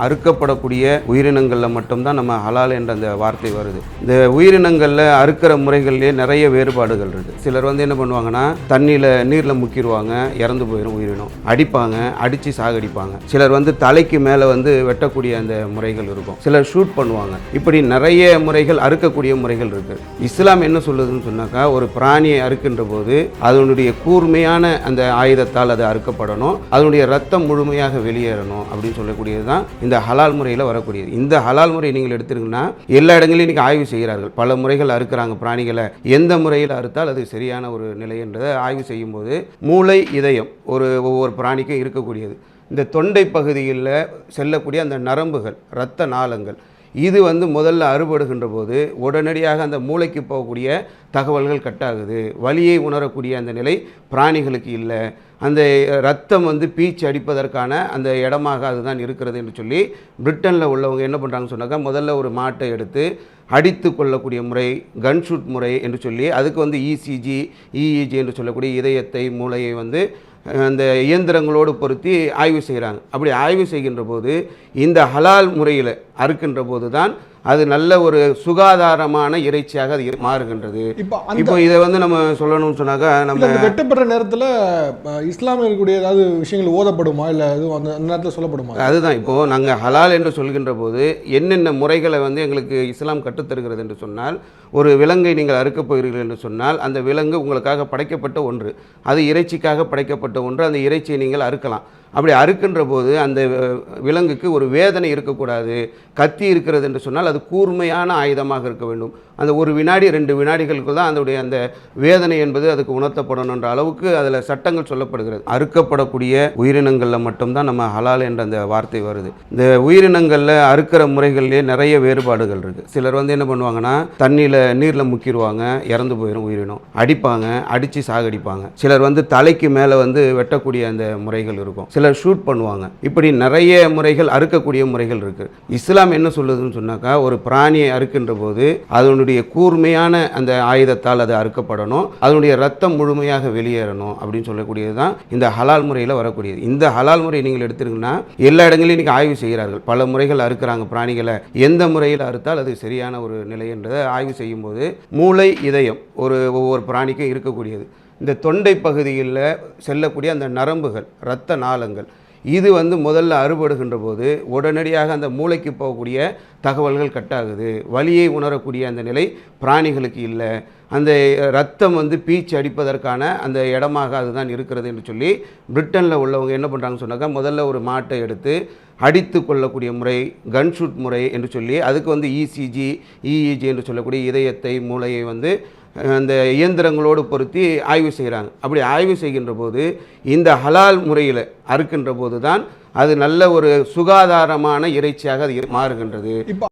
அறுக்கப்படக்கூடிய உயிரினங்களில் மட்டும்தான் நம்ம ஹலால் என்ற அந்த வார்த்தை வருது. இந்த உயிரினங்களில் அறுக்கிற முறைகள்லேயே நிறைய வேறுபாடுகள் இருக்குது. சிலர் என்ன பண்ணுவாங்கன்னா நீரில் முக்கிடுவாங்க, இறந்து போயிடும் உயிரினம். அடிப்பாங்க, அடித்து சாகடிப்பாங்க. சிலர் தலைக்கு மேலே வெட்டக்கூடிய அந்த முறைகள் இருக்கும். சிலர் ஷூட் பண்ணுவாங்க. இப்படி நிறைய முறைகள், அறுக்கக்கூடிய முறைகள் இருக்குது. இஸ்லாம் என்ன சொல்லுதுன்னு சொன்னாக்கா, ஒரு பிராணியை அறுக்கின்ற போது அதனுடைய கூர்மையான அந்த ஆயுதத்தால் அது அறுக்கப்படணும், அதனுடைய ரத்தம் முழுமையாக வெளியேறணும் அப்படின்னு சொல்லக்கூடியது தான் இந்த ஹலால் முறையில் வரக்கூடியது. இந்த ஹலால் முறை நீங்கள் எடுத்துருங்கன்னா எல்லா இடங்களையும் இன்றைக்கி ஆய்வு செய்கிறார்கள். பல முறைகள் அறுக்கிறாங்க பிராணிகளை. எந்த முறையில் அறுத்தால் அது சரியான ஒரு நிலை என்றதை ஆய்வு செய்யும்போது மூளை, இதயம் ஒவ்வொரு பிராணிக்கும் இருக்கக்கூடியது. இந்த தொண்டை பகுதியில் செல்லக்கூடிய அந்த நரம்புகள், இரத்த நாளங்கள், இது முதல்ல அறுபடுகின்ற போது உடனடியாக அந்த மூளைக்கு போகக்கூடிய தகவல்கள் கட்டாகுது. வலியை உணரக்கூடிய அந்த நிலை பிராணிகளுக்கு இல்லை. அந்த ரத்தம் பீச்சு அடிப்பதற்கான அந்த இடமாக அதுதான் இருக்கிறது என்று சொல்லி பிரிட்டனில் உள்ளவங்க என்ன பண்ணுறாங்கன்னு சொன்னாக்கா, முதல்ல ஒரு மாட்டை எடுத்து அடித்து கொள்ளக்கூடிய முறை, கன்ஷூட் முறை என்று சொல்லி அதுக்கு இசிஜி, இஇஜி என்று சொல்லக்கூடிய இதயத்தை, மூளையை அந்த இயந்திரங்களோடு பொருத்தி ஆய்வு செய்கிறாங்க. அப்படி ஆய்வு செய்கின்ற போது இந்த ஹலால் முறையில் அறுக்கின்ற போது தான் அது நல்ல ஒரு சுகாதாரமான இறைச்சியாக அது மாறுகின்றது. இப்போ இதை நம்ம சொல்லணும்னு சொன்னாக்கா, நம்ம வெட்டப்படுற நேரத்தில் இஸ்லாமில் இருக்கக்கூடிய ஏதாவது விஷயங்கள் ஓதப்படுமா, இல்லை எதுவும் அந்த நேரத்தில் சொல்லப்படுமா? அதுதான் இப்போ நாங்கள் ஹலால் என்று சொல்கின்ற போது என்னென்ன முறைகளை எங்களுக்கு இஸ்லாம் கற்றுத்தருகிறது என்று சொன்னால், ஒரு விலங்கை நீங்கள் அறுக்கப் போகிறீர்கள் என்று சொன்னால், அந்த விலங்கு உங்களுக்காக படைக்கப்பட்ட ஒன்று, அது இறைச்சிக்காக படைக்கப்பட்ட ஒன்று. அந்த இறைச்சியை நீங்கள் அறுக்கலாம். அப்படி அறுக்கின்ற போது அந்த விலங்குக்கு ஒரு வேதனை இருக்கக்கூடாது. கத்தி இருக்கிறது என்று சொன்னால் அது கூர்மையான ஆயுதமாக இருக்க வேண்டும். அந்த ஒரு வினாடி 2 வினாடிகளுக்கு தான் அதனுடைய அந்த வேதனை என்பது அதுக்கு உணர்த்தப்படணுன்ற அளவுக்கு அதில் சட்டங்கள் சொல்லப்படுகிறது. அறுக்கப்படக்கூடிய உயிரினங்களில் மட்டும்தான் நம்ம ஹலால் என்ற அந்த வார்த்தை வருது. இந்த உயிரினங்களில் அறுக்கிற முறைகள்லேயே நிறைய வேறுபாடுகள் இருக்குது. சிலர் என்ன பண்ணுவாங்கன்னா நீரில் முக்கிடுவாங்க, இறந்து போயிடும் உயிரினம். அடிப்பாங்க, அடித்து சாகடிப்பாங்க. சிலர் தலைக்கு மேலே வெட்டக்கூடிய அந்த முறைகள் இருக்கும். சிலர் ஷூட் பண்ணுவாங்க. இப்படி நிறைய முறைகள், அறுக்கக்கூடிய முறைகள் இருக்குது. இஸ்லாம் என்ன சொல்லுதுன்னு சொன்னாக்கா, ஒரு பிராணியை அறுக்கின்ற போது அதனுடைய கூர்மையான அந்த ஆயுதத்தால் அது அறுக்கப்படணும், அதனுடைய ரத்தம் முழுமையாக வெளியேறணும் அப்படின்னு சொல்லக்கூடியது தான் இந்த ஹலால் முறையில் வரக்கூடியது. இந்த ஹலால் முறை நீங்கள் எடுத்துருங்கன்னா எல்லா இடங்களையும் இன்றைக்கி ஆய்வு செய்கிறார்கள். பல முறைகள் அறுக்கிறாங்க பிராணிகளை. எந்த முறையில் அறுத்தால் அது சரியான ஒரு நிலை என்றதை ஆய்வு செய்யும்போது மூளை, இதயம் ஒவ்வொரு பிராணிக்கும் இருக்கக்கூடியது. இந்த தொண்டை பகுதியில் செல்லக்கூடிய அந்த நரம்புகள், இரத்த நாளங்கள், இது முதல்ல அறுபடுகின்ற போது உடனடியாக அந்த மூளைக்கு போகக்கூடிய தகவல்கள் கட்டாகுது. வலியை உணரக்கூடிய அந்த நிலை பிராணிகளுக்கு இல்லை. அந்த ரத்தம் பீச்சு அடிப்பதற்கான அந்த இடமாக அதுதான் இருக்கிறது என்று சொல்லி பிரிட்டனில் உள்ளவங்க என்ன பண்ணுறாங்கன்னு சொன்னாக்கா, முதல்ல ஒரு மாட்டை எடுத்து அடித்து கொள்ளக்கூடிய முறை, கன்ஷூட் முறை என்று சொல்லி அதுக்கு இசிஜி, இஇஜி என்று சொல்லக்கூடிய இதயத்தை, மூளையை அந்த இயந்திரங்களோடு பொருத்தி ஆய்வு செய்கிறாங்க. அப்படி ஆய்வு செய்கின்ற போது இந்த ஹலால் முறையில் அறுக்கின்ற போது தான் அது நல்ல ஒரு சுகாதாரமான இறைச்சியாக அது மாறுகின்றது. இப்போ